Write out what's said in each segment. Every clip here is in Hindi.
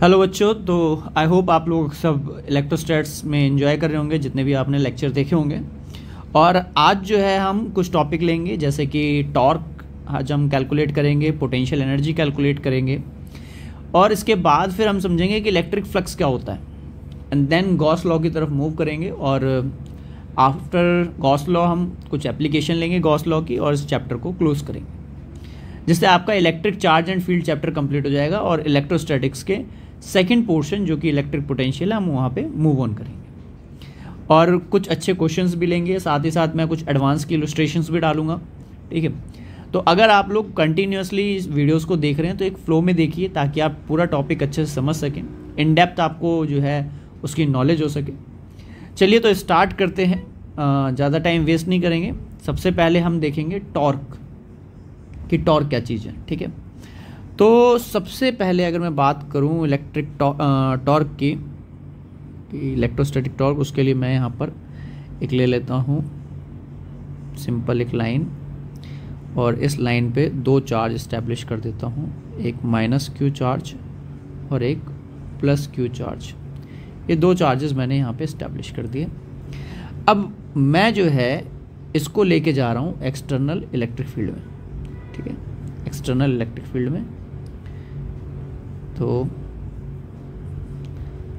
हेलो बच्चों। तो आई होप आप लोग सब इलेक्ट्रोस्टैट्स में एंजॉय कर रहे होंगे जितने भी आपने लेक्चर देखे होंगे। और आज जो है हम कुछ टॉपिक लेंगे जैसे कि टॉर्क आज हम कैलकुलेट करेंगे, पोटेंशियल एनर्जी कैलकुलेट करेंगे और इसके बाद फिर हम समझेंगे कि इलेक्ट्रिक फ्लक्स क्या होता है एंड देन गॉस लॉ की तरफ मूव करेंगे। और आफ्टर गॉस लॉ हम कुछ एप्लीकेशन लेंगे गॉस लॉ की और इस चैप्टर को क्लोज करेंगे, जिससे आपका electric charge and field chapter complete हो जाएगा और इलेक्ट्रोस्टैटिक्स के सेकंड पोर्शन जो कि इलेक्ट्रिक पोटेंशियल है हम वहाँ पे मूव ऑन करेंगे और कुछ अच्छे क्वेश्चंस भी लेंगे। साथ ही साथ मैं कुछ एडवांस की इलस्ट्रेशंस भी डालूंगा। ठीक है, तो अगर आप लोग कंटिन्यूसली इस वीडियोस को देख रहे हैं तो एक फ्लो में देखिए ताकि आप पूरा टॉपिक अच्छे से समझ सकें, इन डेप्थ आपको जो है उसकी नॉलेज हो सके। चलिए तो स्टार्ट करते हैं, ज़्यादा टाइम वेस्ट नहीं करेंगे। सबसे पहले हम देखेंगे टॉर्क कि टॉर्क क्या चीज़ है। ठीक है, तो सबसे पहले अगर मैं बात करूं इलेक्ट्रिक टॉर्क की, इलेक्ट्रोस्टैटिक टॉर्क, उसके लिए मैं यहाँ पर एक ले लेता हूँ सिंपल एक लाइन और इस लाइन पे दो चार्ज इस्टेब्लिश कर देता हूँ, एक माइनस क्यू चार्ज और एक प्लस क्यू चार्ज। ये दो चार्जेस मैंने यहाँ पे इस्टेब्लिश कर दिए। अब मैं जो है इसको लेके जा रहा हूँ एक्सटर्नल इलेक्ट्रिक फील्ड में। ठीक है, एक्सटर्नल इलेक्ट्रिक फील्ड में। तो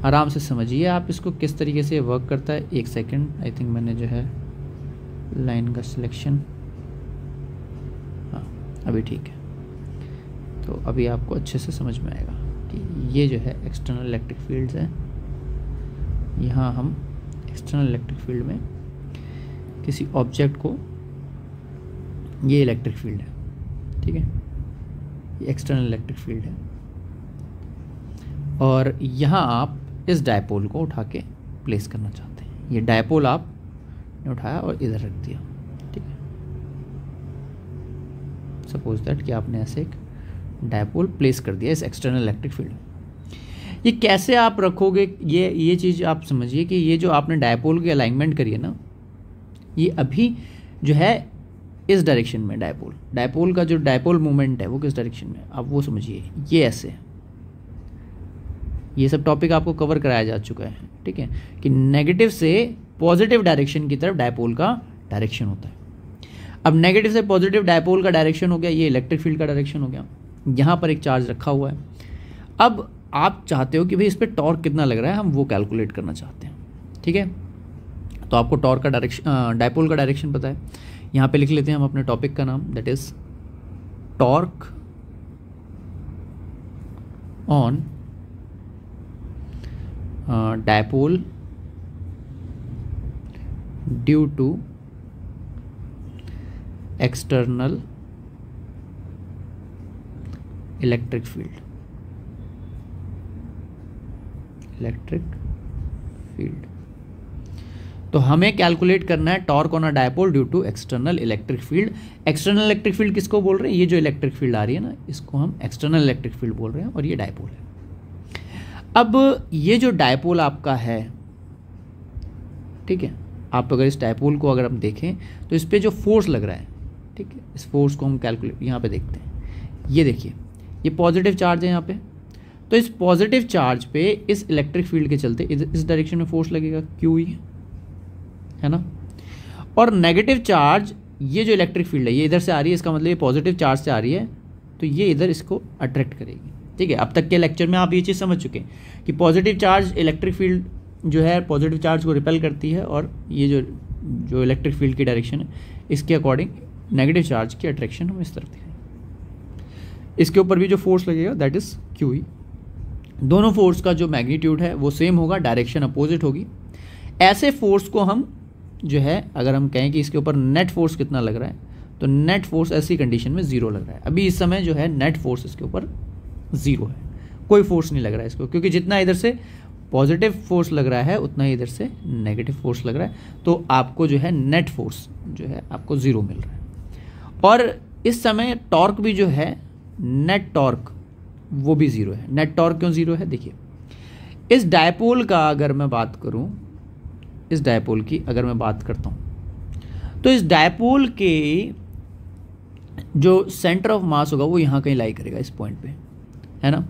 आराम से समझिए आप इसको किस तरीके से वर्क करता है। एक सेकंड, आई थिंक मैंने जो है लाइन का सिलेक्शन, हाँ अभी ठीक है। तो अभी आपको अच्छे से समझ में आएगा कि ये जो है एक्सटर्नल इलेक्ट्रिक फील्ड्स है। यहाँ हम एक्सटर्नल इलेक्ट्रिक फील्ड में किसी ऑब्जेक्ट को, ये इलेक्ट्रिक फील्ड है, ठीक है, ये एक्सटर्नल इलेक्ट्रिक फील्ड है और यहाँ आप इस डायपोल को उठा के प्लेस करना चाहते हैं। ये डायपोल आपने उठाया और इधर रख दिया। ठीक है, सपोज दैट कि आपने ऐसे एक डायपोल प्लेस कर दिया इस एक्सटर्नल इलेक्ट्रिक फील्ड में। ये कैसे आप रखोगे, ये चीज़ आप समझिए कि ये जो आपने डायपोल की अलाइनमेंट करी है ना, ये अभी जो है इस डायरेक्शन में डायपोल का जो डायपोल मूवमेंट है वो किस डायरेक्शन में, आप वो समझिए। ये ऐसे है, ये सब टॉपिक आपको कवर कराया जा चुका है। ठीक है, कि नेगेटिव से पॉजिटिव डायरेक्शन की तरफ डायपोल का डायरेक्शन होता है। अब नेगेटिव से पॉजिटिव डायपोल का डायरेक्शन हो गया, ये इलेक्ट्रिक फील्ड का डायरेक्शन हो गया। यहाँ पर एक चार्ज रखा हुआ है। अब आप चाहते हो कि भाई इस पर टॉर्क कितना लग रहा है, हम वो कैलकुलेट करना चाहते हैं। ठीक है, तो आपको टॉर्क का डायरेक्शन, डायपोल का डायरेक्शन पता है। यहाँ पे लिख लेते हैं हम अपने टॉपिक का नाम, that is torque on dipole due to external electric field. तो हमें कैलकुलेट करना है torque on a dipole due to external electric field. External electric field किसको बोल रहे हैं, ये जो इलेक्ट्रिक फील्ड आ रही है ना, इसको हम एक्सटर्नल इलेक्ट्रिक फील्ड बोल रहे हैं और ये डायपोल है। अब ये जो डायपोल आपका है, ठीक है, आप अगर इस डायपोल को अगर हम देखें तो इस पर जो फोर्स लग रहा है, ठीक है, इस फोर्स को हम कैलकुलेट यहाँ पे देखते हैं। ये देखिए, ये पॉजिटिव चार्ज है यहाँ पे, तो इस पॉजिटिव चार्ज पे इस इलेक्ट्रिक फील्ड के चलते इस डायरेक्शन में फोर्स लगेगा क्यू ही, है ना। और नेगेटिव चार्ज, ये जो इलेक्ट्रिक फील्ड है ये इधर से आ रही है, इसका मतलब ये पॉजिटिव चार्ज से आ रही है, तो ये इधर इसको अट्रैक्ट करेगी। ठीक है, अब तक के लेक्चर में आप ये चीज़ समझ चुके हैं कि पॉजिटिव चार्ज इलेक्ट्रिक फील्ड जो है पॉजिटिव चार्ज को रिपेल करती है और ये जो इलेक्ट्रिक फील्ड की डायरेक्शन है इसके अकॉर्डिंग नेगेटिव चार्ज की अट्रैक्शन हम इस तरफ दिखाएंगे। इसके ऊपर भी जो फोर्स लगेगा दैट इज़ क्यू ई। दोनों फोर्स का जो मैग्नीट्यूड है वो सेम होगा, डायरेक्शन अपोजिट होगी। ऐसे फोर्स को हम जो है, अगर हम कहें कि इसके ऊपर नेट फोर्स कितना लग रहा है, तो नेट फोर्स ऐसी कंडीशन में 0 लग रहा है। अभी इस समय जो है नेट फोर्स इसके ऊपर 0 है, कोई फोर्स नहीं लग रहा है इसको, क्योंकि जितना इधर से पॉजिटिव फोर्स लग रहा है उतना ही इधर से नेगेटिव फोर्स लग रहा है। तो आपको जो है नेट फोर्स जो है आपको 0 मिल रहा है। और इस समय टॉर्क भी जो है, नेट टॉर्क वो भी 0 है। नेट टॉर्क क्यों 0 है, देखिए इस डायपोल का अगर मैं बात करूं, इस डायपोल की अगर मैं बात करता हूं तो इस डायपोल के जो सेंटर ऑफ मास होगा वो यहाँ कहीं लाई करेगा, इस पॉइंट पे, है ना।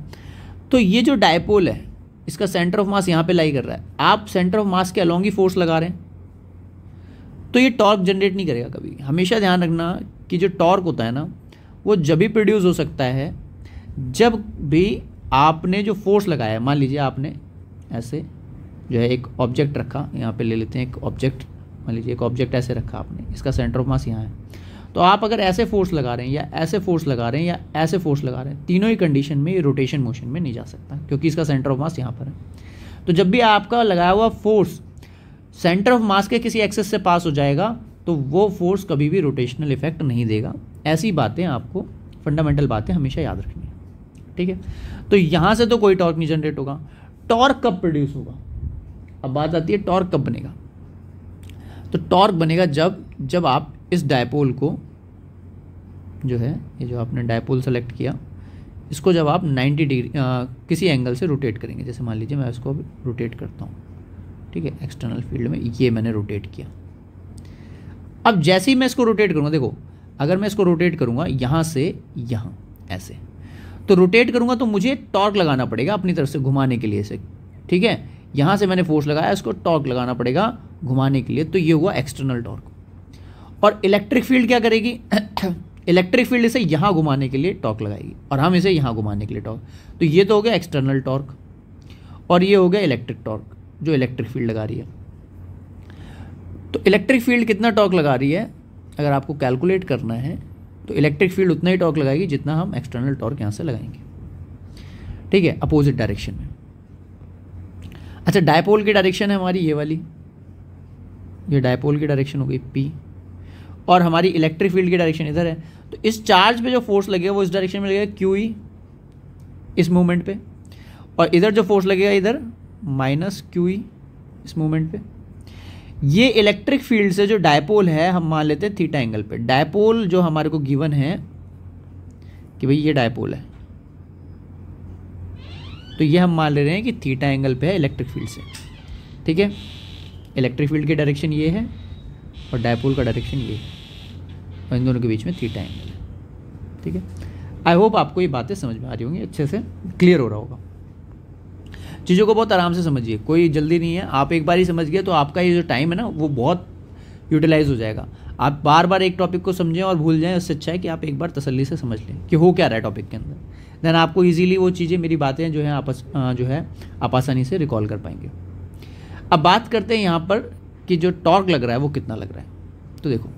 तो ये जो डायपोल है इसका सेंटर ऑफ मास यहाँ पे लाई कर रहा है, आप सेंटर ऑफ मास के अलोंग ही फोर्स लगा रहे हैं, तो ये टॉर्क जनरेट नहीं करेगा कभी। हमेशा ध्यान रखना कि जो टॉर्क होता है ना वो जब भी प्रोड्यूस हो सकता है जब भी आपने जो फोर्स लगाया है, मान लीजिए आपने ऐसे जो है एक ऑब्जेक्ट रखा, यहाँ पे ले लेते हैं एक ऑब्जेक्ट, मान लीजिए एक ऑब्जेक्ट ऐसे रखा आपने, इसका सेंटर ऑफ मास यहाँ है, तो आप अगर ऐसे फोर्स लगा रहे हैं या ऐसे फोर्स लगा रहे हैं या ऐसे फोर्स लगा रहे हैं, तीनों ही कंडीशन में ये रोटेशन मोशन में नहीं जा सकता क्योंकि इसका सेंटर ऑफ मास यहाँ पर है। तो जब भी आपका लगाया हुआ फोर्स सेंटर ऑफ मास के किसी एक्सेस से पास हो जाएगा तो वो फोर्स कभी भी रोटेशनल इफेक्ट नहीं देगा। ऐसी बातें आपको फंडामेंटल बातें हमेशा याद रखनी है, ठीक है। तो यहाँ से तो कोई टॉर्क नहीं जनरेट होगा। टॉर्क कब प्रोड्यूस होगा? अब बात आती है टॉर्क कब बनेगा। तो टॉर्क बनेगा जब आप इस डायपोल को जो है, ये जो आपने डायपोल सेलेक्ट किया, इसको जब आप 90 डिग्री किसी एंगल से रोटेट करेंगे। जैसे मान लीजिए मैं इसको अभी रोटेट करता हूँ, ठीक है, एक्सटर्नल फील्ड में ये मैंने रोटेट किया। अब जैसे ही मैं इसको रोटेट करूँगा, देखो अगर मैं इसको रोटेट करूँगा यहाँ से यहाँ ऐसे, तो रोटेट करूँगा तो मुझे टॉर्क लगाना पड़ेगा अपनी तरफ से घुमाने के लिए इसे, ठीक है। यहाँ से मैंने फोर्स लगाया, इसको टॉर्क लगाना पड़ेगा घुमाने के लिए, तो ये हुआ एक्सटर्नल टॉर्क। और इलेक्ट्रिक फील्ड क्या करेगी? इलेक्ट्रिक फील्ड इसे यहाँ घुमाने के लिए टॉर्क लगाएगी और हम इसे यहाँ घुमाने के लिए टॉर्क। तो ये तो हो गया एक्सटर्नल टॉर्क और ये हो गया इलेक्ट्रिक टॉर्क जो इलेक्ट्रिक फील्ड लगा रही है। तो इलेक्ट्रिक फील्ड कितना टॉर्क लगा रही है अगर आपको कैलकुलेट करना है तो इलेक्ट्रिक फील्ड उतना ही टॉर्क लगाएगी जितना हम एक्सटर्नल टॉर्क यहाँ से लगाएंगे, ठीक है, अपोजिट डायरेक्शन में। अच्छा, डायपोल की डायरेक्शन है हमारी ये वाली, ये डायपोल की डायरेक्शन हो गई P, और हमारी इलेक्ट्रिक फील्ड की डायरेक्शन इधर है। तो इस चार्ज पे जो फोर्स लगेगा वो इस डायरेक्शन में लगेगा QE इस मूवमेंट पे, और इधर जो फोर्स लगेगा इधर -QE इस मूवमेंट पे। ये इलेक्ट्रिक फील्ड से जो डायपोल है हम मान लेते हैं थीटा एंगल पे। डायपोल जो हमारे को गिवन है कि भाई ये डायपोल है, तो ये हम मान ले रहे हैं कि थीटा एंगल पे है इलेक्ट्रिक फील्ड से, ठीक है। इलेक्ट्रिक फील्ड की डायरेक्शन ये है और डायपोल का डायरेक्शन ये है और इन दोनों के बीच में थीटा एंगल है, ठीक है। आई होप आपको ये बातें समझ में आ रही होंगी, अच्छे से क्लियर हो रहा होगा। चीज़ों को बहुत आराम से समझिए, कोई जल्दी नहीं है। आप एक बार ही समझ गए तो आपका ये जो टाइम है ना वो बहुत यूटिलाइज हो जाएगा। आप बार बार एक टॉपिक को समझें और भूल जाएं, उससे अच्छा है कि आप एक बार तसल्ली से समझ लें कि हो क्या रहा है टॉपिक के अंदर। देन आपको इजीली वो चीज़ें, मेरी बातें जो है आप आसानी से रिकॉल कर पाएंगे। अब बात करते हैं यहाँ पर कि जो टॉर्क लग रहा है वो कितना लग रहा है। तो देखो,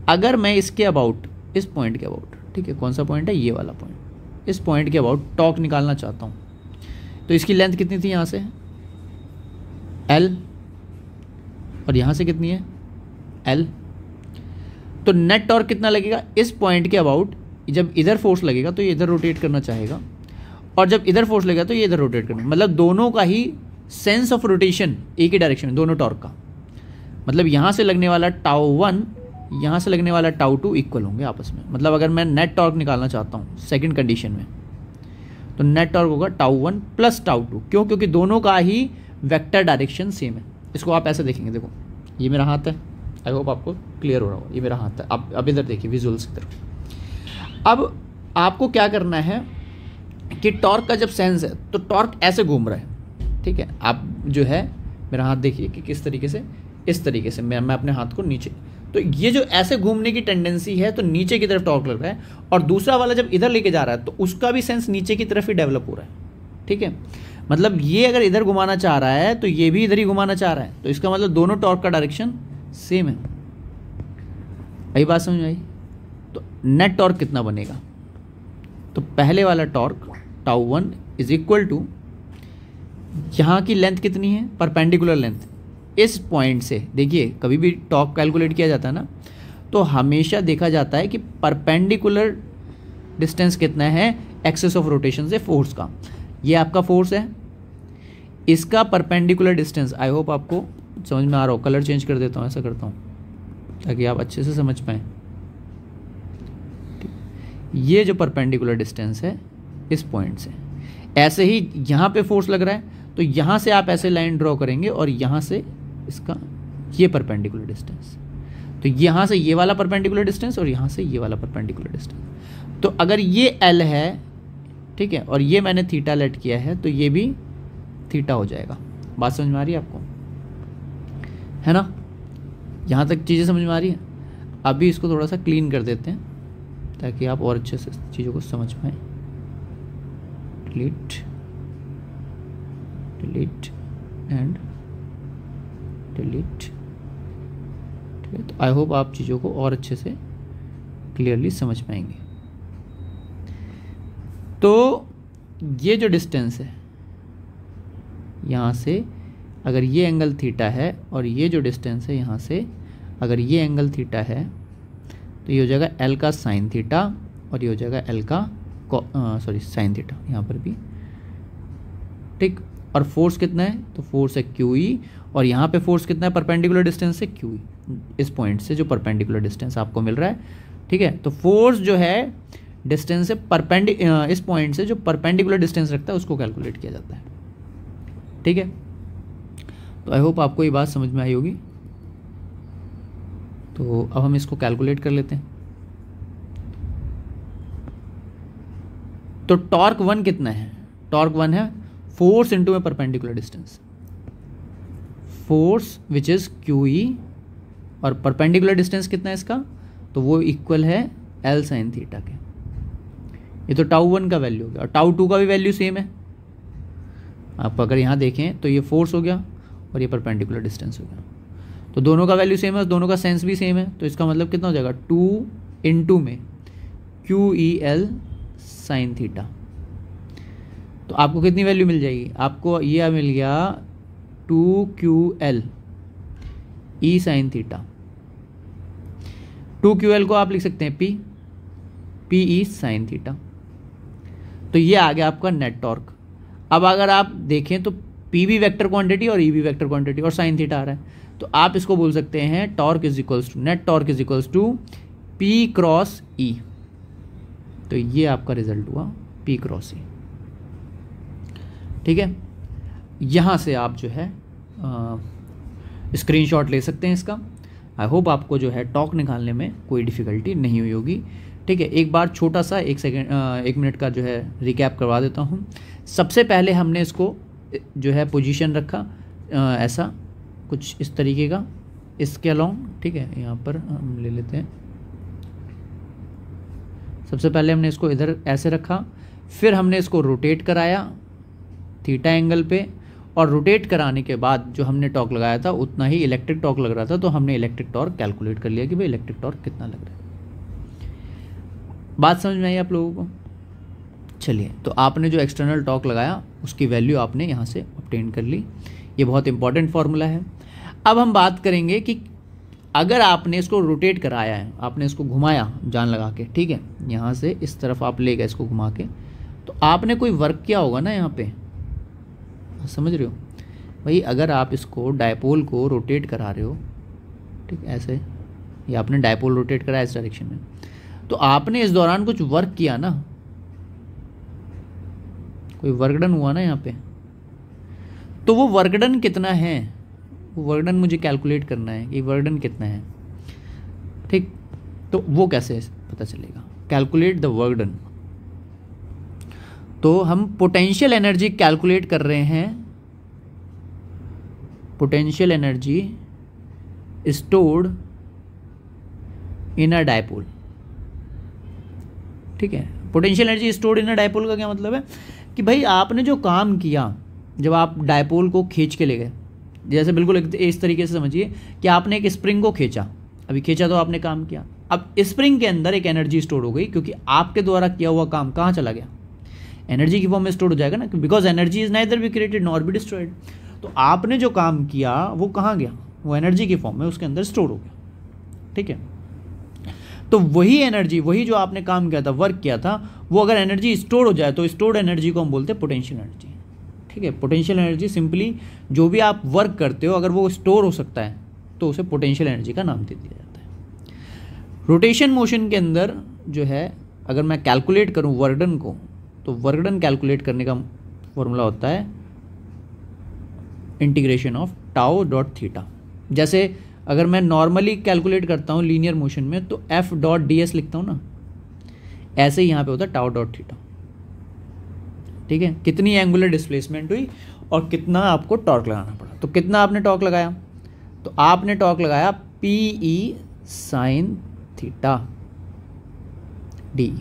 अगर मैं इसके अबाउट, इस पॉइंट के अबाउट, ठीक है, कौन सा पॉइंट है, ये वाला पॉइंट, इस पॉइंट के अबाउट टॉर्क निकालना चाहता हूँ, तो इसकी लेंथ कितनी थी यहाँ से L, और यहाँ से कितनी है L। तो नेट टॉर्क कितना लगेगा इस पॉइंट के अबाउट। जब इधर फोर्स लगेगा तो ये इधर रोटेट करना चाहेगा, और जब इधर फोर्स लगेगा तो ये इधर रोटेट करना, मतलब दोनों का ही सेंस ऑफ रोटेशन एक ही डायरेक्शन में, दोनों टॉर्क का। मतलब यहाँ से लगने वाला τ1, यहाँ से लगने वाला τ2 इक्वल होंगे आपस में। मतलब अगर मैं नेट टॉर्क निकालना चाहता हूँ सेकंड कंडीशन में, तो नेट टॉर्क होगा τ1 प्लस τ2। क्यों? क्योंकि दोनों का ही वेक्टर डायरेक्शन सेम है। इसको आप ऐसे देखेंगे, देखो ये मेरा हाथ है, आई होप आपको क्लियर हो रहा हो, ये मेरा हाथ है। आप अब इधर देखिए विजुअल्स की तरफ। अब आपको क्या करना है कि टॉर्क का जब सेंस है तो टॉर्क ऐसे घूम रहा है, ठीक है। आप जो है मेरा हाथ देखिए कि किस तरीके से, इस तरीके से मैं अपने हाथ को नीचे, तो ये जो ऐसे घूमने की टेंडेंसी है तो नीचे की तरफ टॉर्क लग रहा है, और दूसरा वाला जब इधर लेके जा रहा है तो उसका भी सेंस नीचे की तरफ ही डेवलप हो रहा है, ठीक है। मतलब ये अगर इधर घुमाना चाह रहा है तो ये भी इधर ही घुमाना चाह रहा है, तो इसका मतलब दोनों टॉर्क का डायरेक्शन सेम है। वही बात समझ में आई? तो नेट टॉर्क कितना बनेगा? तो पहले वाला टॉर्क τ1 इज इक्वल टू, यहाँ की लेंथ कितनी है, परपेंडिकुलर लेंथ, इस पॉइंट से। देखिए कभी भी टॉर्क कैलकुलेट किया जाता है ना, तो हमेशा देखा जाता है कि परपेंडिकुलर डिस्टेंस कितना है एक्सेस ऑफ रोटेशन से फोर्स का। ये आपका फोर्स है, इसका परपेंडिकुलर डिस्टेंस, आई होप आपको समझ में आ रहा हो। कलर चेंज कर देता हूँ, ऐसा करता हूँ ताकि आप अच्छे से समझ पाएँ। ये जो परपेंडिकुलर डिस्टेंस है इस पॉइंट से, ऐसे ही यहाँ पे फोर्स लग रहा है तो यहाँ से आप ऐसे लाइन ड्रॉ करेंगे और यहाँ से इसका ये परपेंडिकुलर डिस्टेंस, तो यहाँ से ये वाला परपेंडिकुलर डिस्टेंस और यहाँ से ये वाला परपेंडिकुलर डिस्टेंस। तो अगर ये L है, ठीक है, और ये मैंने थीटा लेट किया है तो ये भी थीटा हो जाएगा। बात समझ में आ रही है आपको, है ना? यहाँ तक चीज़ें समझ में आ रही है। अभी इसको थोड़ा सा क्लीन कर देते हैं ताकि आप और अच्छे से चीज़ों को समझ पाएँ। Delete delete and delete. ठीक है, तो आई होप आप चीज़ों को और अच्छे से क्लियरली समझ पाएंगे। तो ये जो डिस्टेंस है यहाँ से, अगर ये एंगल थीटा है और ये जो डिस्टेंस है यहाँ से अगर ये एंगल थीटा है तो ये हो जाएगा एल का साइन थीटा और ये हो जाएगा एल का साइन थीटा यहाँ पर भी। ठीक, और फोर्स कितना है? तो फोर्स है क्यू ई, और यहाँ पे फोर्स कितना है परपेंडिकुलर डिस्टेंस से? क्यू ई, इस पॉइंट से जो परपेंडिकुलर डिस्टेंस आपको मिल रहा है। ठीक है, तो फोर्स जो है डिस्टेंस से इस पॉइंट से जो परपेंडिकुलर डिस्टेंस रखता है उसको कैलकुलेट किया जाता है। ठीक है, तो आई होप आपको ये बात समझ में आई होगी। तो अब हम इसको कैलकुलेट कर लेते हैं। तो टॉर्क 1 कितना है? टॉर्क 1 है फोर्स इनटू में perpendicular distance, force which is Q E, और परपेंडिकुलर डिस्टेंस कितना है इसका? तो वो इक्वल है एल साइन थीटा के। ये तो टाउ 1 का वैल्यू हो गया, और टाउ 2 का भी वैल्यू सेम है। आप अगर यहाँ देखें तो ये फोर्स हो गया और ये परपेंडिकुलर डिस्टेंस हो गया, तो दोनों का वैल्यू सेम है, दोनों का सेंस भी सेम है। तो इसका मतलब कितना हो जाएगा? 2 इंटू में Q E L sine theta. तो आपको कितनी वैल्यू मिल जाएगी? आपको ये मिल गया 2QL ई साइन थीटा। 2QL को आप लिख सकते हैं पी ई साइन थीटा। तो ये आ गया आपका नेट टॉर्क। अब अगर आप देखें तो पी भी वेक्टर क्वांटिटी और ई भी वेक्टर क्वांटिटी और साइन थीटा आ रहा है, तो आप इसको बोल सकते हैं torque is equals to net torque is equals to p cross E. तो ये आपका रिजल्ट हुआ पी क्रॉस ई। ठीक है, यहाँ से आप जो है स्क्रीनशॉट ले सकते हैं इसका। आई होप आपको जो है टॉर्क निकालने में कोई डिफ़िकल्टी नहीं हुई होगी। ठीक है, एक बार छोटा सा 1 मिनट का जो है रिकैप करवा देता हूँ। सबसे पहले हमने इसको जो है पोजीशन रखा ऐसा कुछ इस तरीके का, इसके अलोंग। ठीक है, यहाँ पर हम ले लेते हैं। सबसे पहले हमने इसको इधर ऐसे रखा, फिर हमने इसको रोटेट कराया थीटा एंगल पे, और रोटेट कराने के बाद जो हमने टॉर्क लगाया था उतना ही इलेक्ट्रिक टॉर्क लग रहा था, तो हमने इलेक्ट्रिक टॉर्क कैलकुलेट कर लिया कि भाई इलेक्ट्रिक टॉर्क कितना लग रहा है। बात समझ में आई आप लोगों को? चलिए, तो आपने जो एक्सटर्नल टॉर्क लगाया उसकी वैल्यू आपने यहाँ से ऑब्टेन कर ली। ये बहुत इंपॉर्टेंट फार्मूला है। अब हम बात करेंगे कि अगर आपने इसको रोटेट कराया है, आपने इसको घुमाया जान लगा के, ठीक है, यहाँ से इस तरफ आप ले गए इसको घुमा के, तो आपने कोई वर्क किया होगा ना यहाँ पे, समझ रहे हो भाई? अगर आप इसको डायपोल को रोटेट करा रहे हो, ठीक, ऐसे, ये आपने डायपोल रोटेट करा इस डायरेक्शन में, तो आपने इस दौरान कुछ वर्क किया ना, कोई वर्क डन हुआ ना यहाँ पे, तो वो वर्क डन कितना है, वो वर्क डन मुझे कैलकुलेट करना है कि वर्क डन कितना है। ठीक, तो वो कैसे पता चलेगा? Calculate the work done. तो हम पोटेंशियल एनर्जी कैलकुलेट कर रहे हैं, potential energy stored in a dipole. ठीक है, potential energy stored in a dipole का क्या मतलब है कि भाई आपने जो काम किया जब आप डायपोल को खींच के ले गए, जैसे बिल्कुल इस तरीके से समझिए कि आपने एक स्प्रिंग को खींचा, अभी खींचा तो आपने काम किया, अब स्प्रिंग के अंदर एक एनर्जी स्टोर हो गई क्योंकि आपके द्वारा किया हुआ काम कहाँ चला गया? एनर्जी की फॉर्म में स्टोर हो जाएगा ना, because energy is neither be created nor be destroyed. तो आपने जो काम किया वो कहाँ गया? वो एनर्जी की फॉर्म में उसके अंदर स्टोर हो गया। ठीक है, तो वही एनर्जी, वही जो आपने काम किया था, वर्क किया था, वो अगर एनर्जी स्टोर हो जाए तो स्टोर्ड एनर्जी को हम बोलते हैं पोटेंशियल एनर्जी। ठीक है, पोटेंशियल एनर्जी सिंपली जो भी आप वर्क करते हो अगर वो स्टोर हो सकता है तो उसे पोटेंशियल एनर्जी का नाम दे दिया जाता है। रोटेशन मोशन के अंदर जो है अगर मैं कैलकुलेट करूं वर्क डन को, तो वर्क डन कैलकुलेट करने का फॉर्मूला होता है integration of tau dot theta. जैसे अगर मैं नॉर्मली कैलकुलेट करता हूँ लीनियर मोशन में तो एफ डॉट डी एस लिखता हूँ ना, ऐसे ही यहाँ पे होता है टाउ डॉट थीटा। ठीक है, कितनी एंगुलर डिस्प्लेसमेंट हुई और कितना आपको टॉर्क लगाना पड़ा। तो कितना आपने टॉर्क लगाया, तो आपने टॉर्क लगाया P E sine theta D,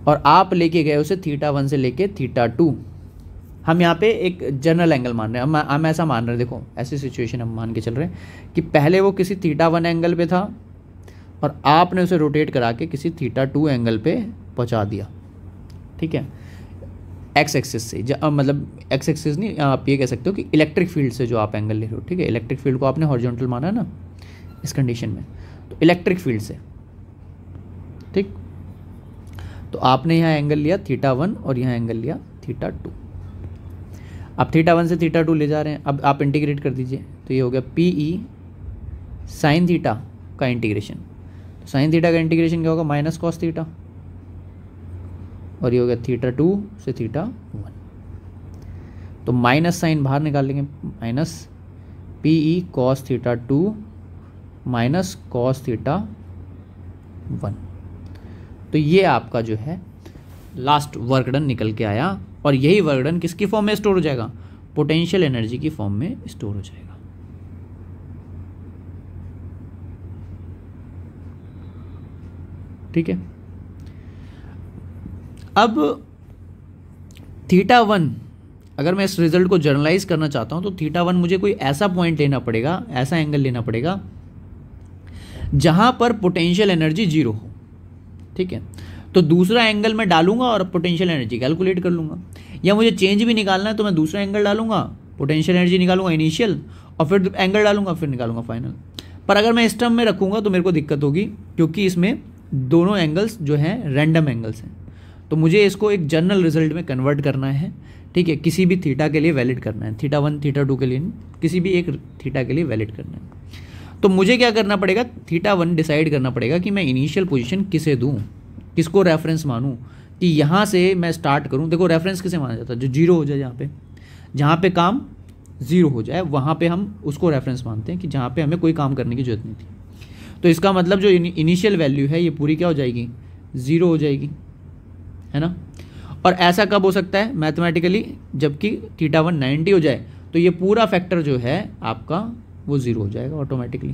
और आप लेके गए उसे θ1 से लेके θ2। हम यहाँ पे एक जनरल एंगल मान रहे हैं, हम ऐसा मान रहे हैं, देखो ऐसी सिचुएशन हम मान के चल रहे हैं कि पहले वो किसी θ1 एंगल पे था और आपने उसे रोटेट करा के किसी θ2 एंगल पे पहुँचा दिया, ठीक है, एक्स एक्सिस से, मतलब एक्स एक्सिस नहीं, आप ये कह सकते हो कि इलेक्ट्रिक फील्ड से जो आप एंगल ले रहे हो, ठीक है, इलेक्ट्रिक फील्ड को आपने हॉरिजॉन्टल माना ना इस कंडीशन में, तो इलेक्ट्रिक फील्ड से, ठीक। तो आपने यहाँ एंगल लिया θ1 और यहाँ एंगल लिया θ2। अब θ1 से θ2 ले जा रहे हैं, अब आप इंटीग्रेट कर दीजिए, तो ये हो गया पी ई साइन थीटा का इंटीग्रेशन। तो साइन थीटा का इंटीग्रेशन क्या होगा, माइनस कॉस थीटा, और ये हो गया θ2 से θ1। तो माइनस साइन बाहर निकाल लेंगे, minus p E cos θ2 minus cos θ1। तो ये आपका जो है लास्ट वर्क डन निकल के आया, और यही वर्क डन किसकी फॉर्म में स्टोर हो जाएगा, पोटेंशियल एनर्जी की फॉर्म में स्टोर हो जाएगा। ठीक है, अब θ1 अगर मैं इस रिजल्ट को जर्नलाइज करना चाहता हूं तो θ1 मुझे कोई ऐसा पॉइंट लेना पड़ेगा, ऐसा एंगल लेना पड़ेगा जहां पर पोटेंशियल एनर्जी जीरो हो, ठीक है। तो दूसरा एंगल मैं डालूंगा और पोटेंशियल एनर्जी कैलकुलेट कर लूंगा, या मुझे चेंज भी निकालना है तो मैं दूसरा एंगल डालूंगा, पोटेंशियल एनर्जी निकालूंगा इनिशियल, और फिर एंगल डालूंगा, फिर निकालूंगा फाइनल। पर अगर मैं इस टर्म में रखूंगा तो मेरे को दिक्कत होगी, क्योंकि इसमें दोनों एंगल्स जो हैं रैंडम एंगल्स हैं। तो मुझे इसको एक जनरल रिजल्ट में कन्वर्ट करना है, ठीक है, किसी भी थीटा के लिए वैलिड करना है, θ1 θ2 के लिए, किसी भी एक थीटा के लिए वैलिड करना है। तो मुझे क्या करना पड़ेगा, θ1 डिसाइड करना पड़ेगा कि मैं इनिशियल पोजीशन किसे दूं, किसको रेफरेंस मानूं, कि यहाँ से मैं स्टार्ट करूं। देखो रेफरेंस किसे माना जाता है, जो जीरो हो जाए, जहाँ पे काम जीरो हो जाए वहाँ पे हम उसको रेफरेंस मानते हैं, कि जहाँ पे हमें कोई काम करने की जरूरत नहीं थी। तो इसका मतलब जो इनिशियल वैल्यू है ये पूरी क्या हो जाएगी, ज़ीरो हो जाएगी, है ना। और ऐसा कब हो सकता है मैथमेटिकली, जबकि θ1 90 हो जाए तो ये पूरा फैक्टर जो है आपका वो ज़ीरो हो जाएगा ऑटोमेटिकली,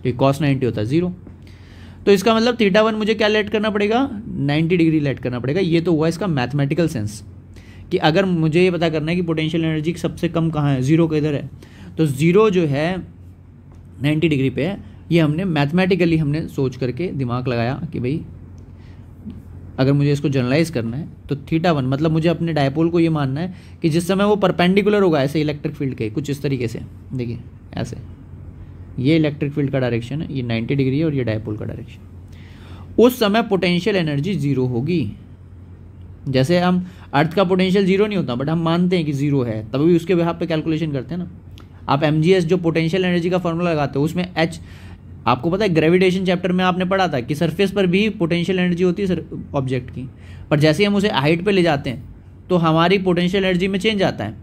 तो कॉस 90 होता है ज़ीरो। तो इसका मतलब θ1 मुझे क्या लेट करना पड़ेगा, 90 डिग्री लेट करना पड़ेगा। ये तो हुआ इसका मैथमेटिकल सेंस, कि अगर मुझे ये पता करना है कि पोटेंशियल एनर्जी सबसे कम कहाँ है, ज़ीरो किधर है, तो ज़ीरो जो है 90 डिग्री पे है। ये हमने मैथमेटिकली हमने सोच करके दिमाग लगाया कि भाई अगर मुझे इसको जनरलाइज करना है तो θ1 मतलब मुझे अपने डायपोल को ये मानना है कि जिस समय वो परपेंडिकुलर होगा ऐसे इलेक्ट्रिक फील्ड के, कुछ इस तरीके से, देखिए ऐसे, ये इलेक्ट्रिक फील्ड का डायरेक्शन है, ये 90 डिग्री है, और ये डायपोल का डायरेक्शन, उस समय पोटेंशियल एनर्जी ज़ीरो होगी। जैसे हम अर्थ का पोटेंशियल जीरो नहीं होता, बट हम मानते हैं कि जीरो है, तभी भी उसके बेहाफ पे कैलकुलेशन करते हैं ना। आप mgs जो पोटेंशियल एनर्जी का फॉर्मूला लगाते हो उसमें h, आपको पता है ग्रेविटेशन चैप्टर में आपने पढ़ा था कि सरफेस पर भी पोटेंशियल एनर्जी होती है ऑब्जेक्ट की, पर जैसे हम उसे हाइट पे ले जाते हैं तो हमारी पोटेंशियल एनर्जी में चेंज आता है।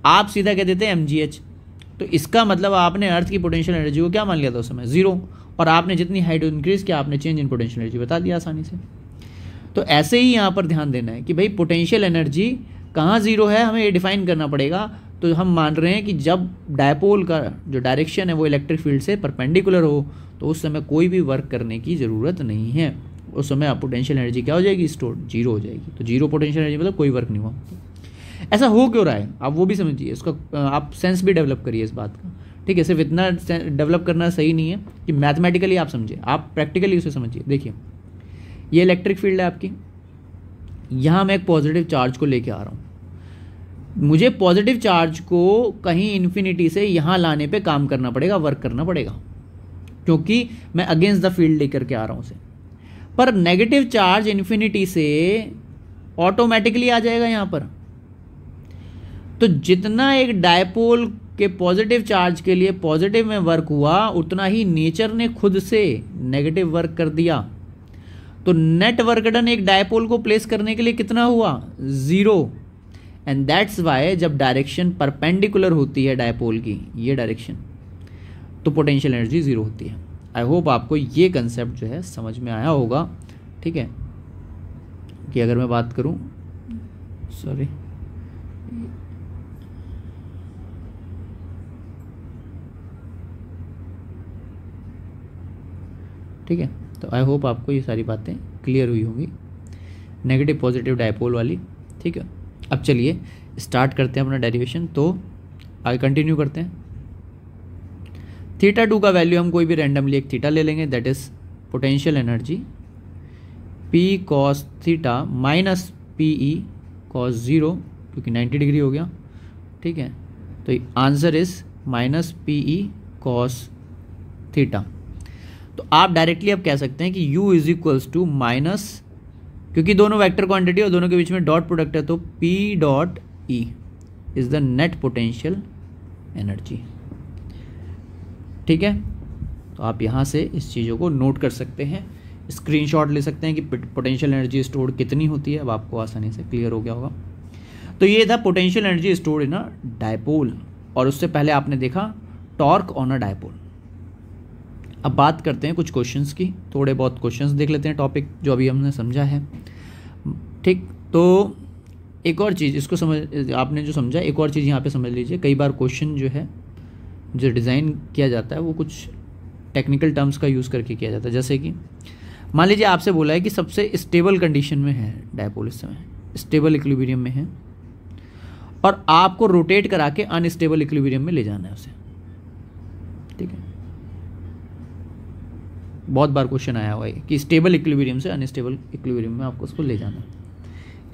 आप सीधा कह देते हैं mgh, तो इसका मतलब आपने अर्थ की पोटेंशियल एनर्जी को क्या मान लिया था उस समय, जीरो, और आपने जितनी हाइट इंक्रीज किया आपने चेंज इन पोटेंशियल एनर्जी बता दिया आसानी से। तो ऐसे ही यहाँ पर ध्यान देना है कि भाई पोटेंशियल एनर्जी कहाँ ज़ीरो है, हमें ये डिफाइन करना पड़ेगा। तो हम मान रहे हैं कि जब डायपोल का जो डायरेक्शन है वो इलेक्ट्रिक फील्ड से परपेंडिकुलर हो तो उस समय कोई भी वर्क करने की ज़रूरत नहीं है, उस समय आप पोटेंशियल एनर्जी क्या हो जाएगी, स्टोर जीरो हो जाएगी। तो जीरो पोटेंशियल एनर्जी मतलब कोई वर्क नहीं हुआ। ऐसा हो क्यों रहा है आप वो भी समझिए, इसका आप सेंस भी डेवलप करिए इस बात का, ठीक है। सिर्फ इतना डेवलप करना सही नहीं है कि मैथमेटिकली आप समझिए, आप प्रैक्टिकली उसे समझिए। देखिए ये इलेक्ट्रिक फील्ड है आपकी, यहाँ मैं एक पॉजिटिव चार्ज को लेके आ रहा हूँ, मुझे पॉजिटिव चार्ज को कहीं इन्फिनिटी से यहाँ लाने पे काम करना पड़ेगा, वर्क करना पड़ेगा, क्योंकि मैं अगेंस्ट द फील्ड लेकर के आ रहा हूँ उसे। पर नेगेटिव चार्ज इन्फिनिटी से ऑटोमेटिकली आ जाएगा यहाँ पर। तो जितना एक डायपोल के पॉजिटिव चार्ज के लिए पॉजिटिव में वर्क हुआ उतना ही नेचर ने खुद से नेगेटिव वर्क कर दिया। तो नेट वर्क डन एक डायपोल को प्लेस करने के लिए कितना हुआ, ज़ीरो। एंड दैट्स वाई जब डायरेक्शन परपेंडिकुलर होती है डायपोल की, ये डायरेक्शन, तो पोटेंशियल एनर्जी ज़ीरो होती है। आई होप आपको ये कंसेप्ट जो है समझ में आया होगा, ठीक है। कि अगर मैं बात करूं सॉरी, ठीक है। तो आई होप आपको ये सारी बातें क्लियर हुई होंगी, नेगेटिव पॉजिटिव डायपोल वाली, ठीक है। अब चलिए स्टार्ट करते हैं अपना डेरिवेशन, तो आगे कंटिन्यू करते हैं। थीटा 2 का वैल्यू हम कोई भी रैंडमली एक थीटा ले लेंगे, that is potential energy P cos theta minus PE cos 0, क्योंकि 90 डिग्री हो गया, ठीक है। तो answer is minus PE cos theta. तो आप डायरेक्टली अब कह सकते हैं कि U is equals to minus, क्योंकि दोनों वेक्टर क्वांटिटी और दोनों के बीच में डॉट प्रोडक्ट है, तो P dot E is the net potential energy, ठीक है। तो आप यहाँ से इस चीज़ों को नोट कर सकते हैं, स्क्रीनशॉट ले सकते हैं कि पोटेंशियल एनर्जी स्टोर्ड कितनी होती है। अब आपको आसानी से क्लियर हो गया होगा। तो ये था potential energy stored in a dipole, और उससे पहले आपने देखा टॉर्क ऑन अ डायपोल। अब बात करते हैं कुछ क्वेश्चंस की, थोड़े बहुत क्वेश्चंस देख लेते हैं, टॉपिक जो अभी हमने समझा है, ठीक। तो एक और चीज़ इसको समझ, आपने जो समझा, एक और चीज़ यहाँ पे समझ लीजिए। कई बार क्वेश्चन जो है जो डिज़ाइन किया जाता है वो कुछ टेक्निकल टर्म्स का यूज़ करके किया जाता है। जैसे कि मान लीजिए आपसे बोला है कि सबसे स्टेबल कंडीशन में है डायपोल, इस समय स्टेबल इक्विलिब्रियम में है, और आपको रोटेट करा के अनस्टेबल इक्विलिब्रियम में ले जाना है उसे, ठीक है। बहुत बार क्वेश्चन आया हुआ है कि स्टेबल इक्विलिब्रियम से अनस्टेबल इक्विलिब्रियम में आपको उसको ले जाना है।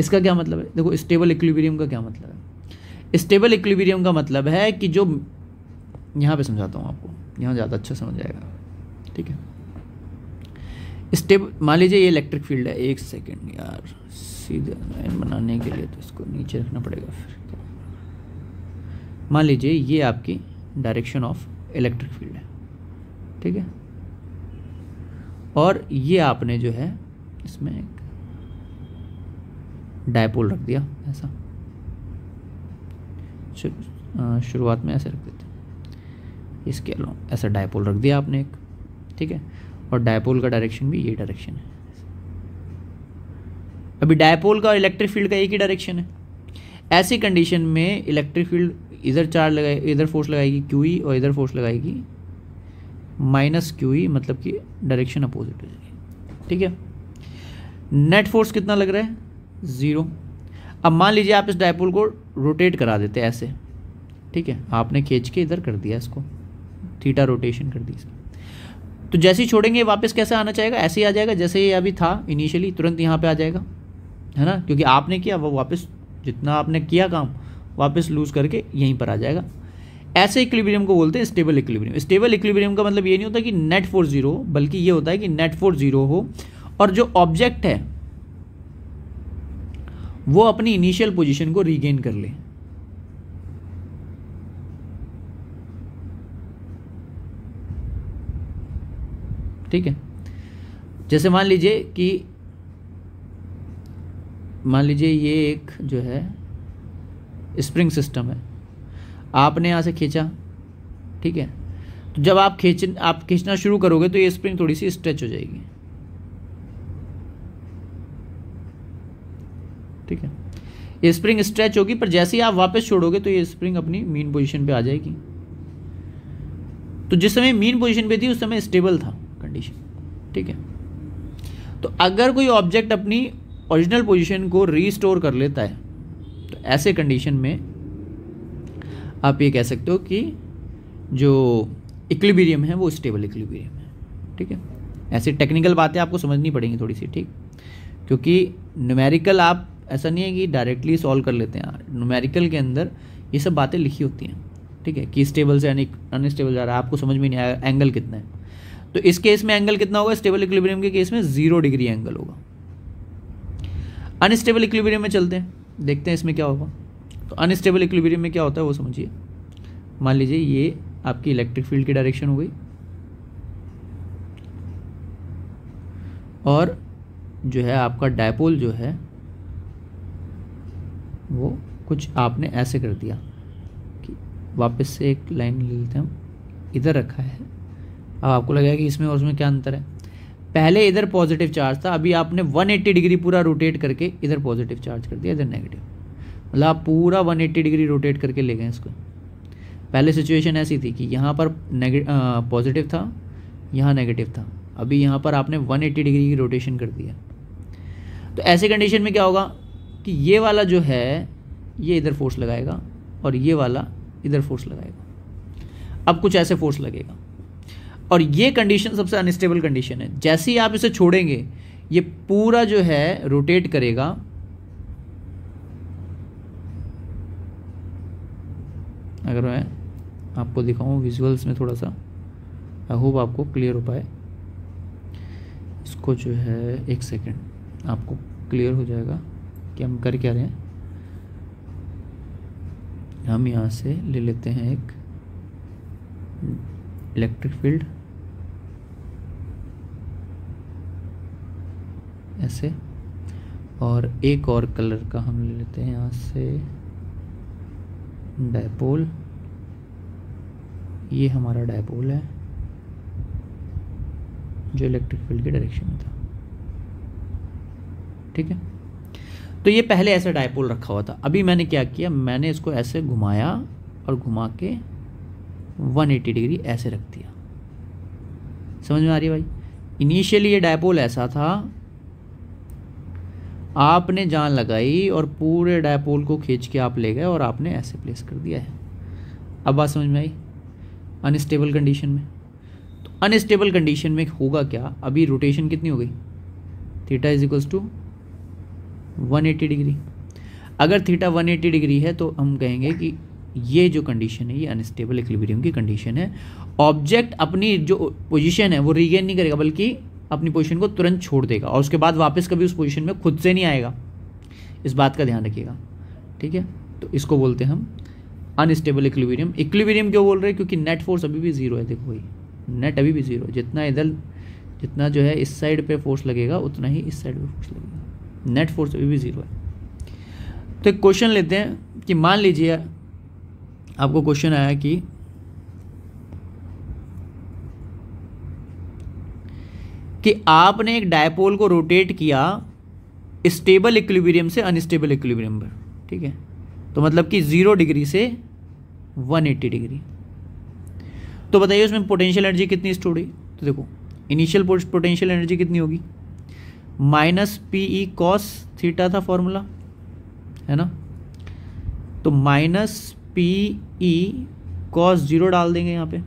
इसका क्या मतलब है? देखो, स्टेबल इक्विलिब्रियम का क्या मतलब है? स्टेबल इक्विलिब्रियम का मतलब है कि जो, यहाँ पे समझाता हूँ आपको, यहाँ ज़्यादा अच्छा समझ आएगा, ठीक है। मान लीजिए ये इलेक्ट्रिक फील्ड है, एक सेकेंड यार, सीधे लाइन बनाने के लिए तो इसको नीचे रखना पड़ेगा। फिर मान लीजिए ये आपकी डायरेक्शन ऑफ इलेक्ट्रिक फील्ड है, ठीक है, और ये आपने जो है इसमें एक डायपोल रख दिया ऐसा, शुरुआत में ऐसे रख देते हैं, इसके अलावा ऐसा डायपोल रख दिया आपने एक, ठीक है, और डायपोल का डायरेक्शन भी ये डायरेक्शन है। अभी डायपोल का और इलेक्ट्रिक फील्ड का एक ही डायरेक्शन है। ऐसी कंडीशन में इलेक्ट्रिक फील्ड इधर चार्ज लगाए, इधर फोर्स लगाएगी QE और इधर फोर्स लगाएगी माइनस QE, मतलब कि डायरेक्शन अपोजिट हो जाएगी, ठीक है। नेट फोर्स कितना लग रहा है? 0। अब मान लीजिए आप इस डायपोल को रोटेट करा देते हैं ऐसे, ठीक है, आपने खींच के इधर कर दिया इसको, थीटा रोटेशन कर दी इसकी, तो जैसे ही छोड़ेंगे वापस कैसे आना चाहेगा? ऐसे ही आ जाएगा जैसे ये अभी था इनिशियली, तुरंत यहाँ पे आ जाएगा, है ना, क्योंकि आपने किया वो वापस, जितना आपने किया काम वापस लूज करके यहीं पर आ जाएगा। ऐसे इक्विलिब्रियम को बोलते हैं स्टेबल इक्विलिब्रियम। स्टेबल इक्विलिब्रियम का मतलब ये नहीं होता कि नेट फोर्स 0 हो, बल्कि ये होता है कि नेट फोर्स 0 हो और जो ऑब्जेक्ट है वो अपनी इनिशियल पोजीशन को रीगेन कर ले। ठीक है, जैसे मान लीजिए ये एक जो है स्प्रिंग सिस्टम है, आपने यहाँ से खींचा, ठीक है, तो जब आप खींचना शुरू करोगे तो ये स्प्रिंग थोड़ी सी स्ट्रेच हो जाएगी, ठीक है, ये स्प्रिंग स्ट्रेच होगी, पर जैसे ही आप वापस छोड़ोगे तो ये स्प्रिंग अपनी मीन पोजीशन पे आ जाएगी। तो जिस समय मीन पोजीशन पे थी उस समय स्टेबल था कंडीशन, ठीक है। तो अगर कोई ऑब्जेक्ट अपनी ओरिजिनल पोजीशन को रीस्टोर कर लेता है तो ऐसे कंडीशन में आप ये कह सकते हो कि जो इक्विलिब्रियम है वो स्टेबल इक्विलिब्रियम है, ठीक है। ऐसी टेक्निकल बातें आपको समझनी पड़ेंगी थोड़ी सी, ठीक, क्योंकि न्यूमेरिकल आप ऐसा नहीं है कि डायरेक्टली सॉल्व कर लेते हैं, न्यूमेरिकल के अंदर ये सब बातें लिखी होती हैं, ठीक है, कि स्टेबल से अनस्टेबल जा रहा है, आपको समझ में नहीं आएगा एंगल कितना है, तो इस केस में एंगल कितना होगा? स्टेबल इक्विलिब्रियम के केस में 0 डिग्री एंगल होगा। अनस्टेबल इक्विलिब्रियम में चलते हैं, देखते हैं इसमें क्या होगा। तो अनस्टेबल इक्विलिब्रियम में क्या होता है वो समझिए। मान लीजिए ये आपकी इलेक्ट्रिक फील्ड की डायरेक्शन हो गई और जो है आपका डायपोल जो है वो कुछ आपने ऐसे कर दिया कि वापस से एक लाइन ले लेते हैं हम, इधर रखा है। अब आपको लगेगा कि इसमें और उसमें क्या अंतर है? पहले इधर पॉजिटिव चार्ज था, अभी आपने 180 डिग्री पूरा रोटेट करके इधर पॉजिटिव चार्ज कर दिया, इधर नेगेटिव। मतलब आप पूरा 180 डिग्री रोटेट करके ले गए इसको। पहले सिचुएशन ऐसी थी कि यहाँ पर पॉजिटिव था, यहाँ नेगेटिव था, अभी यहाँ पर आपने 180 डिग्री की रोटेशन कर दिया। तो ऐसे कंडीशन में क्या होगा कि ये वाला जो है ये इधर फोर्स लगाएगा और ये वाला इधर फोर्स लगाएगा। अब कुछ ऐसे फोर्स लगेगा और ये कंडीशन सबसे अनस्टेबल कंडीशन है। जैसे ही आप इसे छोड़ेंगे ये पूरा जो है रोटेट करेगा, अगर मैं आपको दिखाऊं विजुअल्स में थोड़ा सा, आई होप आपको क्लियर हो पाए। इसको जो है एक सेकेंड आपको क्लियर हो जाएगा कि हम कर क्या रहे हैं। हम यहाँ से ले लेते हैं एक इलेक्ट्रिक फील्ड ऐसे, और एक और कलर का हम ले लेते हैं यहाँ से डायपोल। ये हमारा डायपोल है जो इलेक्ट्रिक फील्ड के डायरेक्शन में था, ठीक है। तो ये पहले ऐसा डायपोल रखा हुआ था। अभी मैंने क्या किया, मैंने इसको ऐसे घुमाया और घुमा के 180 डिग्री ऐसे रख दिया। समझ में आ रही है भाई? इनिशियली ये डायपोल ऐसा था, आपने जान लगाई और पूरे डायपोल को खींच के आप ले गए और आपने ऐसे प्लेस कर दिया है। अब बात समझ में आई? अनस्टेबल कंडीशन में, तो अनस्टेबल कंडीशन में होगा क्या, अभी रोटेशन कितनी हो गई, theta is equals to 180 degree. अगर थीटा 180 डिग्री है तो हम कहेंगे कि ये जो कंडीशन है ये अनस्टेबल इक्विलिब्रियम की कंडीशन है। ऑब्जेक्ट अपनी जो पोजीशन है वो रीगेन नहीं करेगा, बल्कि अपनी पोजीशन को तुरंत छोड़ देगा और उसके बाद वापस कभी उस पोजीशन में खुद से नहीं आएगा। इस बात का ध्यान रखिएगा, ठीक है। तो इसको बोलते हैं हम अनस्टेबल इक्विलिब्रियम। इक्विलिब्रियम क्यों बोल रहे हैं, क्योंकि नेट फोर्स अभी भी जीरो है। देखो भाई, नेट अभी भी जीरो, जितना जो है इस साइड पे फोर्स लगेगा उतना ही इस साइड पे फोर्स लगेगा। नेट फोर्स अभी भी जीरो है। तो एक क्वेश्चन लेते हैं कि मान लीजिए आपको क्वेश्चन आया कि आपने एक डायपोल को रोटेट किया स्टेबल इक्विलिब्रियम से अनस्टेबल इक्विलिब्रियम पर, ठीक है। तो मतलब कि 0 डिग्री से 180 डिग्री। तो बताइए उसमें पोटेंशियल एनर्जी कितनी स्टोर हुई। तो देखो इनिशियल पोटेंशियल एनर्जी कितनी होगी, माइनस पीई कॉस थीटा था फॉर्मूला, है ना। तो माइनस पीई कॉस 0 डाल देंगे यहाँ पे,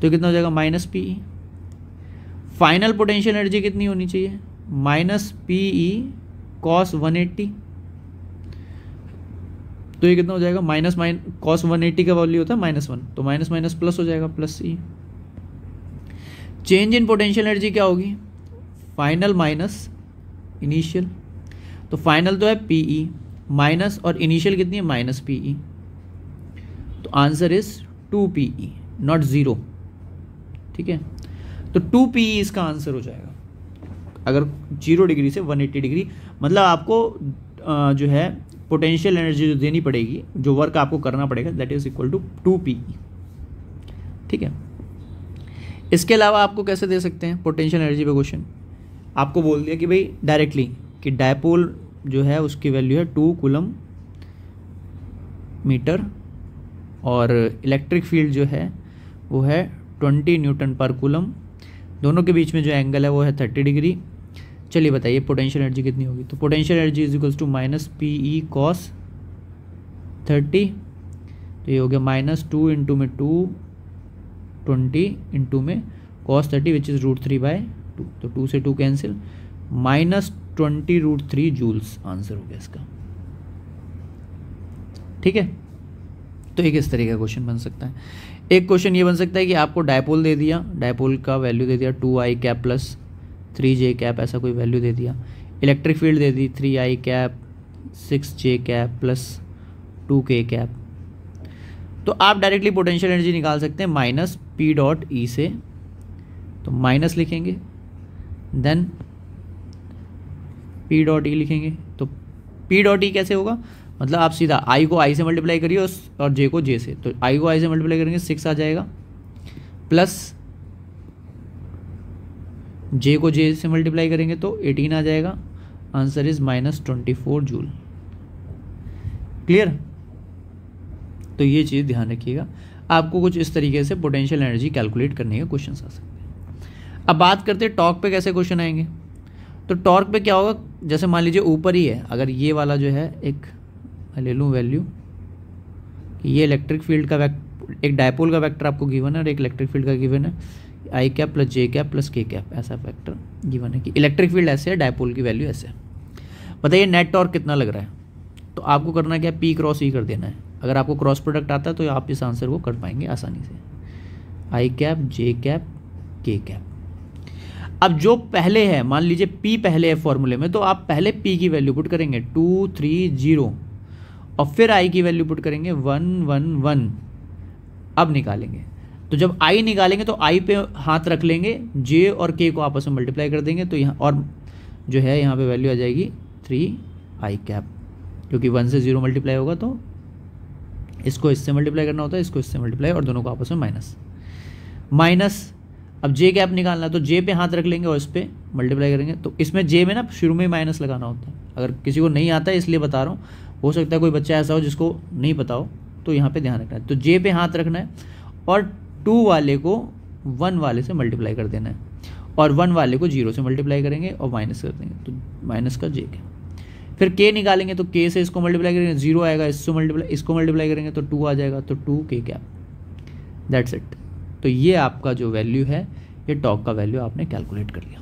तो कितना हो जाएगा, minus PE. Final potential energy कितनी होनी चाहिए, माइनस पीई कॉस 180। तो ये कितना हो जाएगा, माइनस कॉस 180 का वैल्यू होता है -1, तो माइनस माइनस प्लस हो जाएगा, plus E. Change in potential energy क्या होगी, फाइनल माइनस इनिशियल। तो फाइनल तो है पीई माइनस, और इनिशियल कितनी है, माइनस पीई। तो आंसर इज 2 नॉट 0, ठीक है। तो 2 इसका आंसर हो जाएगा। अगर 0 डिग्री से 180 डिग्री, मतलब आपको जो है पोटेंशियल एनर्जी जो देनी पड़ेगी, जो वर्क आपको करना पड़ेगा, दैट इज इक्वल टू 2 ठीक है। इसके अलावा आपको कैसे दे सकते हैं पोटेंशियल एनर्जी पे क्वेश्चन, आपको बोल दिया कि भाई डायरेक्टली कि डायपोल जो है उसकी वैल्यू है 2 कूलम मीटर और इलेक्ट्रिक फील्ड जो है वो है 20 न्यूटन पर कूलम। दोनों के बीच में जो एंगल है वो है 30 डिग्री। चलिए बताइए पोटेंशियल एनर्जी कितनी होगी। तो potential energy is equals to minus PE cos 30, तो ये हो गया -2 इंटू में 2 20 इंटू में कॉस 30 विच इज़ √3/2, तो 2 से 2 कैंसिल, -20 √3 जूल्स आंसर हो गया इसका, ठीक है। तो एक इस तरीके का क्वेश्चन बन सकता है। एक क्वेश्चन ये बन सकता है कि आपको डायपोल दे दिया, डायपोल का वैल्यू दे दिया 2i cap plus 3j cap, ऐसा कोई वैल्यू दे दिया। इलेक्ट्रिक फील्ड दे दी 3i cap 6j cap plus 2k cap. तो आप डायरेक्टली पोटेंशियल एनर्जी निकाल सकते हैं माइनस पी डॉट ई से, तो माइनस लिखेंगे, देन पी डॉट ई लिखेंगे। तो पी डॉट ई कैसे होगा, मतलब आप सीधा आई को आई से मल्टीप्लाई करिए और जे को जे से, तो आई को आई से मल्टीप्लाई करेंगे 6 आ जाएगा, प्लस जे को जे से मल्टीप्लाई करेंगे तो 18 आ जाएगा। Answer is -24 joule. क्लियर? तो ये चीज़ ध्यान रखिएगा, आपको कुछ इस तरीके से पोटेंशियल एनर्जी कैलकुलेट करने के क्वेश्चन आ सकते हैं। अब बात करते हैं टॉर्क पे कैसे क्वेश्चन आएंगे। तो टॉर्क पे क्या होगा, जैसे मान लीजिए ऊपर ही है, अगर ये वाला जो है एक ले लूँ वैल्यू, ये इलेक्ट्रिक फील्ड का एक डायपोल का वेक्टर आपको गिवन है और एक इलेक्ट्रिक फील्ड का गिवन है आई कैप प्लस जे कैप प्लस के कैप, ऐसा वेक्टर गिवन है कि इलेक्ट्रिक फील्ड ऐसे है, डायपोल की वैल्यू ऐसे है। बताइए नेट टॉर्क कितना लग रहा है। तो आपको करना क्या है, पी क्रॉस ई कर देना है। अगर आपको क्रॉस प्रोडक्ट आता है तो आप इस आंसर को कर पाएंगे आसानी से, आई कैप जे कैप के कैप। अब जो पहले है, मान लीजिए पी पहले है फॉर्मूले में, तो आप पहले पी की वैल्यू पुट करेंगे 2 3 0 और फिर आई की वैल्यू पुट करेंगे 1 1 1। अब निकालेंगे, तो जब आई निकालेंगे तो आई पे हाथ रख लेंगे, जे और के को आपस में मल्टीप्लाई कर देंगे, तो यहाँ और जो है यहाँ पे वैल्यू आ जाएगी 3 आई कैप, क्योंकि 1 से 0 मल्टीप्लाई होगा तो इसको इससे मल्टीप्लाई करना होता है, इसको इससे मल्टीप्लाई, और दोनों को आपस में माइनस माइनस। अब जे कैप निकालना है तो जे पे हाथ रख लेंगे और इस पर मल्टीप्लाई करेंगे। तो इसमें जे में ना शुरू में ही माइनस लगाना होता है, अगर किसी को नहीं आता है इसलिए बता रहा हूँ, हो सकता है कोई बच्चा ऐसा हो जिसको नहीं पता हो, तो यहाँ पे ध्यान रखना है। तो जे पे हाथ रखना है और 2 वाले को 1 वाले से मल्टीप्लाई कर देना है, और 1 वाले को 0 से मल्टीप्लाई करेंगे और माइनस कर देंगे, तो माइनस का जे के। फिर के निकालेंगे तो के से इसको मल्टीप्लाई करेंगे, 0 आएगा, इसको मल्टीप्लाई करेंगे तो 2 आ जाएगा, तो 2 के कैप, दैट्स इट। तो ये आपका जो वैल्यू है, ये टॉर्क का वैल्यू आपने कैलकुलेट कर लिया।